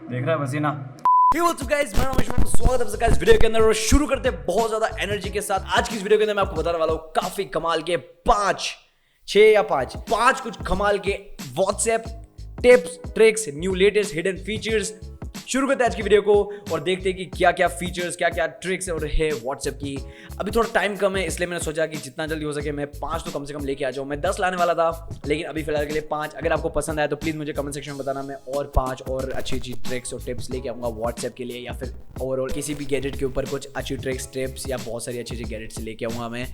देख रहा है पसीना। गाइस मेरा नाम है, स्वागत है आपका इस वीडियो के अंदर और शुरू करते हैं बहुत ज्यादा एनर्जी के साथ। आज की इस वीडियो के अंदर मैं आपको बताने वाला हूँ काफी कमाल के पांच कुछ कमाल के WhatsApp tips, tricks, new latest hidden features. शुरू करते हैं आज की वीडियो को और देखते हैं कि क्या क्या फीचर्स, क्या क्या ट्रिक्स और है व्हाट्सएप की। अभी थोड़ा टाइम कम है इसलिए मैंने सोचा कि जितना जल्दी हो सके मैं 5 तो कम से कम लेके आ जाऊँ। मैं 10 लाने वाला था लेकिन अभी फिलहाल के लिए 5। अगर आपको पसंद आया तो प्लीज़ मुझे कमेंट सेक्शन में बताना, मैं और 5 और अच्छी ट्रिक्स और टिप्स लेके आऊँगा व्हाट्सएप के लिए, या फिर ओवरऑल किसी भी गैजेट के ऊपर कुछ अच्छी ट्रिक्स, टिप्स या बहुत सारी अच्छी गैजेट्स लेके आऊँगा मैं।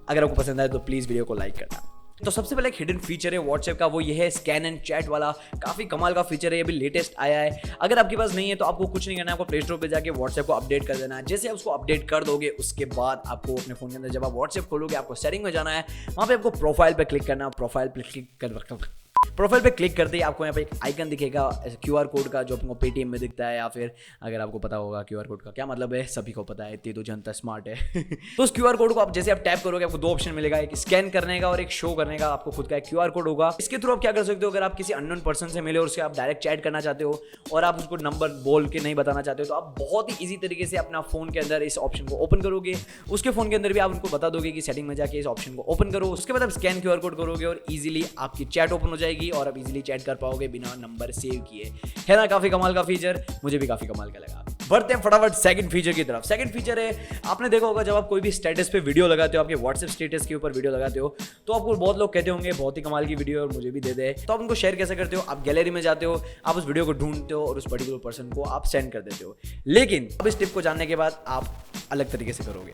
अगर आपको पसंद आए तो प्लीज़ वीडियो को लाइक करना। तो सबसे पहले एक हिडन फीचर है व्हाट्सएप का, वो ये है स्कैन एंड चैट वाला। काफ़ी कमाल का फीचर है, ये भी लेटेस्ट आया है। अगर आपके पास नहीं है तो आपको कुछ नहीं करना है, आपको प्ले स्टोर पे जाके व्हाट्सएप को अपडेट कर देना है। जैसे आप उसको अपडेट कर दोगे उसके बाद आपको अपने फोन के अंदर जब आप व्हाट्सएप खोलोगे आपको सेटिंग में जाना है, वहाँ पे आपको प्रोफाइल पे क्लिक करना है। प्रोफाइल पे क्लिक करते ही आपको यहाँ पे एक आइकन दिखेगा क्यूआर कोड का, जो आपको पेटीएम में दिखता है, या फिर अगर आपको पता होगा क्यूआर कोड का क्या मतलब है, सभी को पता है, इतनी तो जनता स्मार्ट है। तो उस क्यूआर कोड को आप जैसे आप टैप करोगे आपको 2 ऑप्शन मिलेगा, एक स्कैन करने का और एक शो करने का। आपको खुद का एक क्यूआर कोड होगा, इसके थ्रू आप क्या कर सकते हो, अगर आप किसी अननोन पर्सन से मिले और उससे आप डायरेक्ट चैट करना चाहते हो और आप उसको नंबर बोल के नहीं बताना चाहते हो, तो आप बहुत ही ईजी तरीके से अपना फोन के अंदर इस ऑप्शन को ओपन करोगे। उसके फोन के अंदर भी आप उनको बता दोगे कि सेटिंग में जाके इस ऑप्शन को ओपन करो। उसके बाद आप स्कैन क्यूआर कोड करोगे और इजीली आपकी चैट ओपन हो जाएगी और आप इजीली चैट कर पाओगे बिना नंबर सेव किए। है ना काफी कमाल का फीचर, मुझे भी काफी कमाल का लगा। बढ़ते हैं फटाफट सेकंड फीचर की तरफ। सेकंड फीचर है, आपने देखा होगा जब आप कोई भी स्टेटस पे वीडियो लगाते हो, आपके व्हाट्सएप स्टेटस के ऊपर वीडियो लगाते हो, तो आपको बहुत लोग कहते होंगे बहुत ही कमाल की वीडियो और मुझे भी दे दे। तो आप उनको शेयर कैसे करते हो, आप गैलरी में जाते हो, आप उस वीडियो को ढूंढते हो और उस पर्टिकुलर पर्सन को आप सेंड कर देते हो। लेकिन अब इस टिप को जानने के बाद आप अलग तरीके से करोगे।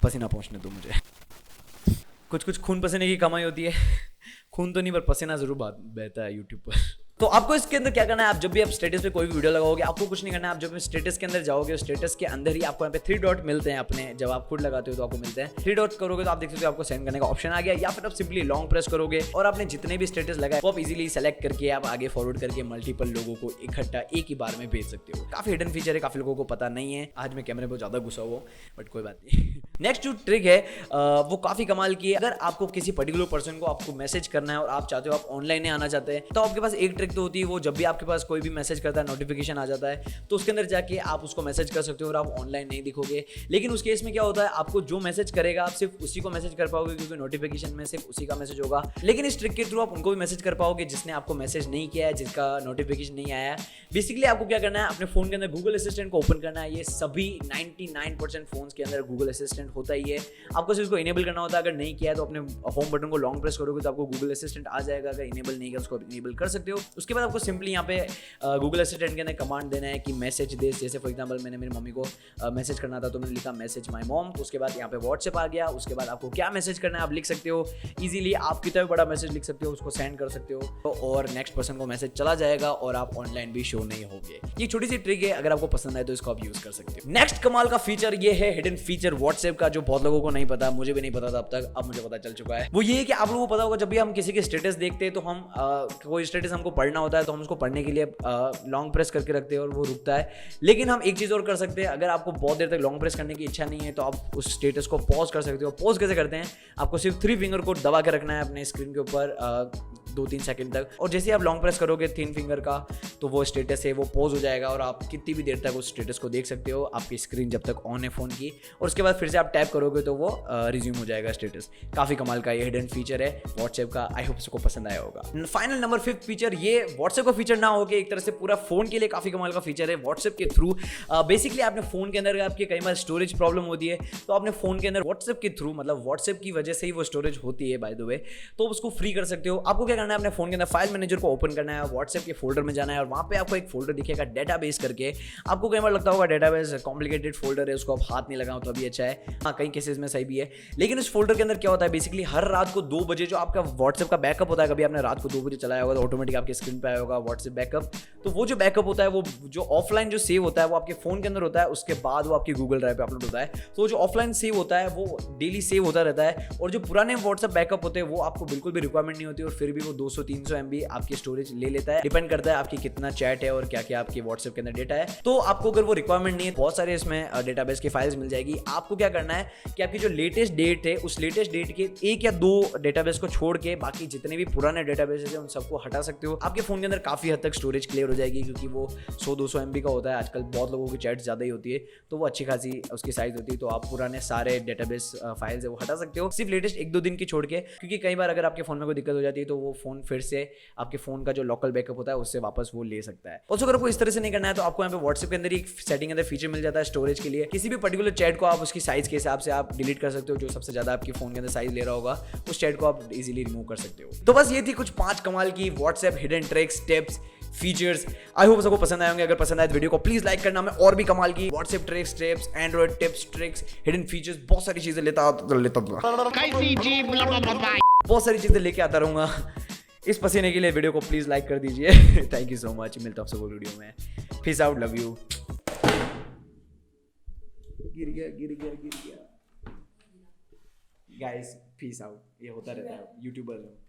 पसीना पहुंचने दो मुझे। कुछ खून पसीने की कमाई होती है। खून तो नहीं पर पसीना जरूर बहता है यूट्यूब पर। तो आपको इसके अंदर क्या करना है, आप जब भी आप स्टेटस पे कोई भी वीडियो लगाओगे आपको कुछ नहीं करना है। आप जब भी स्टेटस के अंदर जाओगे स्टेटस के अंदर ही आपको यहाँ पे 3 डॉट मिलते हैं अपने, जब आप खुद लगाते हो तो आपको मिलते हैं 3 डॉट करोगे तो आप देख सकते हो आपको सेंड करने का ऑप्शन आ गया, या फिर आप सिंपली लॉन्ग प्रेस करोगे और आपने जितने भी स्टेटस लगाए वो आप इजीली सेलेक्ट करके आप आगे फॉरवर्ड करके मल्टीपल लोगों को इकट्ठा एक ही बार में भेज सकते हो। काफी हिडन फीचर है, काफी लोगों को पता नहीं है। आज मैं कैमरे पर ज्यादा घुसा हुआ बट कोई बात नहीं। नेक्स्ट जो ट्रिक है वो काफी कमाल की है। अगर आपको किसी पर्टिकुलर पर्सन को आपको मैसेज करना है और आप चाहते हो आप ऑनलाइन नहीं आना चाहते हैं, तो आपके पास एक ट्रिक तो होती है, वो जब भी आपके पास कोई भी मैसेज करता है नोटिफिकेशन आ जाता है तो उसके अंदर जाके आप उसको मैसेज कर सकते हो और आप ऑनलाइन नहीं दिखोगे। लेकिन उस केस में क्या होता है, आपको जो मैसेज करेगा आप सिर्फ उसी को मैसेज कर पाओगे क्योंकि नोटिफिकेशन में सिर्फ उसी का मैसेज होगा। लेकिन इस ट्रिक के थ्रू आप उनको भी मैसेज कर पाओगे जिसने आपको मैसेज नहीं किया है, जिसका नोटिफिकेशन नहीं आया है। बेसिकली आपको क्या करना है, अपने फोन के अंदर गूगल असिस्टेंट को ओपन करना है। ये सभी 99% फोन्स के अंदर गूगल असिस्टेंट होता ही है, आपको सिर्फ इसको इनेबल करना होता है। अगर नहीं किया है तो अपने होम बटन को लॉन्ग प्रेस करोगे तो आपको गूगल असिस्टेंट आ जाएगा। अगर इनेबल नहीं किया उसको इनेबल कर सकते हो। उसके बाद आपको सिंपली यहाँ पे गूगल असिस्टेंट के अंदर कमांड देना है कि मैसेज दे। जैसे फॉर एग्जांपल मैंने मेरी मम्मी को मैसेज करना था तो मैंने लिखा मैसेज माय मॉम, तो उसके बाद यहाँ पे व्हाट्सएप आ गया। उसके बाद आपको क्या मैसेज करना है आप लिख सकते हो इजीली, आप कितना भी बड़ा मैसेज लिख सकते हो, उसको सेंड कर सकते हो और नेक्स्ट पर्सन को मैसेज चला जाएगा और आप ऑनलाइन भी शो नहीं होगे। ये छोटी सी ट्रिक है, अगर आपको पसंद आए तो इसको आप यूज कर सकते हो। नेक्स्ट कमाल का फीचर ये है हिडन फीचर व्हाट्सएप का, जो बहुत लोगों को नहीं पता, मुझे भी नहीं पता था अब तक, अब मुझे पता चल चुका है। वो ये है कि आप लोगों को पता होगा जब भी हम किसी के स्टेटस देखते हैं तो हम कोई स्टेटस हमको पढ़ना होता है तो हम उसको पढ़ने के लिए लॉन्ग प्रेस करके रखते हैं और वो रुकता है। लेकिन हम एक चीज़ और कर सकते हैं, अगर आपको बहुत देर तक लॉन्ग प्रेस करने की इच्छा नहीं है तो आप उस स्टेटस को पॉज कर सकते हो। पॉज कैसे करते हैं, आपको सिर्फ 3 फिंगर को दबा के रखना है अपने स्क्रीन के ऊपर 2-3 सेकंड तक, और जैसे आप लॉन्ग प्रेस करोगे 3 फिंगर का तो वो स्टेटस है वो पॉज हो जाएगा और आप कितनी भी देर तक उस स्टेटस को देख सकते हो, आपकी स्क्रीन जब तक ऑन है फोन की। और उसके बाद फिर से आप टैप करोगे तो वो रिज्यूम हो जाएगा स्टेटस। काफ़ी कमाल का ये हिडन फीचर है व्हाट्सएप का। आई होप इसको पसंद आया होगा। फाइनल नंबर 5th फीचर, ये व्हाट्सएप का फीचर ना होकर एक तरह से पूरा फोन के लिए काफ़ी कमाल का फीचर है। व्हाट्सएप के थ्रू बेसिकली आपने फोन के अंदर आपके कई बार स्टोरेज प्रॉब्लम होती है तो आपने फोन के अंदर व्हाट्सएप के थ्रू, मतलब व्हाट्सएप की वजह से ही वो स्टोरेज होती है बाय द वे, तो उसको फ्री कर सकते हो। आपको क्या करना है, अपने फोन के अंदर फाइल मैनेजर को ओपन करना है, व्हाट्सएप के फोल्डर में जाना है और वहाँ पे आपको एक फोल्डर दिखेगा डेटाबेस करके। आपको कई बार लगता होगा डेटाबेस कॉम्प्लिकेटेड फोल्डर है, उसको आप हाथ नहीं लगाओ तो अभी अच्छा है। हाँ, कई केसेस में सही भी है। लेकिन उस फोल्डर के अंदर क्या होता है, बेसिकली हर रात को 2 बजे जो आपका व्हाट्सएप का बैकअप होता है, कभी आपने रात को 2 बजे चलाया होगा तो ऑटोमेटिक आपके स्क्रीन पे आया होगा व्हाट्सएप बैकअप। तो वो जो बैकअप होता है वो जो ऑफलाइन जो सेव होता है वो आपके फोन के अंदर होता है, उसके बाद वो आपकी गूगल ड्राइव पे अपलोड होता है। तो जो ऑफलाइन सेव होता है वो डेली सेव होता रहता है और जो पुराने व्हाट्सएप बैकअप होते हैं वो आपको बिल्कुल भी रिक्वायरमेंट नहीं होती और फिर भी वो 200 300 MB आपकी स्टोरेज ले लेता है, डिपेंड करता है आपकी कितना चैट है और क्या क्या आपके व्हाट्सएप के अंदर डेटा है। तो आपको अगर वो रिक्वायरमेंट नहीं है, बहुत सारे इसमें डेटाबेस की फाइल्स मिल जाएगी। आपको क्या करना है कि आपकी जो लेटेस्ट डेट है उस लेटेस्ट डेट के 1 या 2 डेटाबेस को छोड़ के बाकी जितने भी पुराने डेटाबेसेस हैं उन सबको हटा सकते हो। आपके फोन के अंदर काफी हद तक स्टोरेज क्लियर हो जाएगी, क्योंकि वो 100-200 MB का होता है। आजकल बहुत लोगों की चैट ज्यादा ही होती है, तो वो अच्छी खासी उसकी साइज होती है। तो आप पुराने सारे डेटाबेस फाइल्स है वो हटा सकते हो, सिर्फ लेटेस्ट 1-2 दिन की छोड़ के, क्योंकि कई बार अगर आपके फोन में कोई दिक्कत हो जाती है तो वो फोन फिर से आपके फोन का जो लोकल बैकअप होता है उससे वापस वो ले सकता है। ऑल्सो अगर आपको इस तरह से नहीं करना है तो आपको यहाँ पे व्हाट्सएप के अंदर एक सेटिंग अंदर फीचर मिल जाता है स्टोरेज के लिए। किसी भी पर्टिकुलर चैट को आप उसकी साइज के हिसाब से आप डिलीट कर सकते हो, जो सबसे ज्यादा आपके फोन के अंदर साइज ले रहा होगा उस चैट को आप इजीली रिमूव कर सकते हो। तो बस ये थी कुछ 5 कमाल की WhatsApp hidden tricks, tips, features. I hope सबको पसंद आएंगे। अगर पसंद आए तो वीडियो को प्लीज लाइक करना। मैं और भी कमाल की WhatsApp tricks, tips, Android tips, tricks, hidden features, बहुत सारी चीजें बहुत सारी चीजें लेके आता रहूंगा इस पसीने के लिए। वीडियो को प्लीज लाइक कर दीजिए। Thank you so much. मिलता हूं सबको वीडियो में। Peace out, love you. गिर गया गाइस, पीस आउट। ये होता रहता है यूट्यूबर।